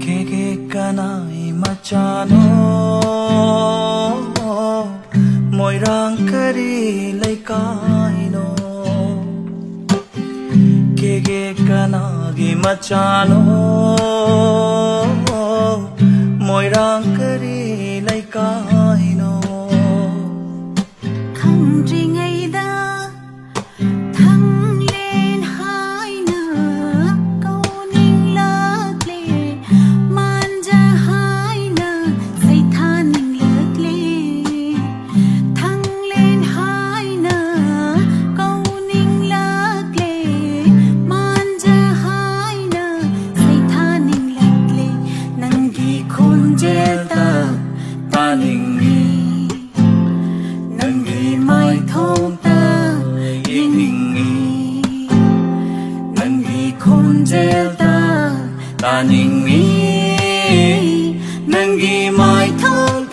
Kegekanai machano moirang kari laikaino Kegekanagi machano moirang kari laikaino Nangi mai thong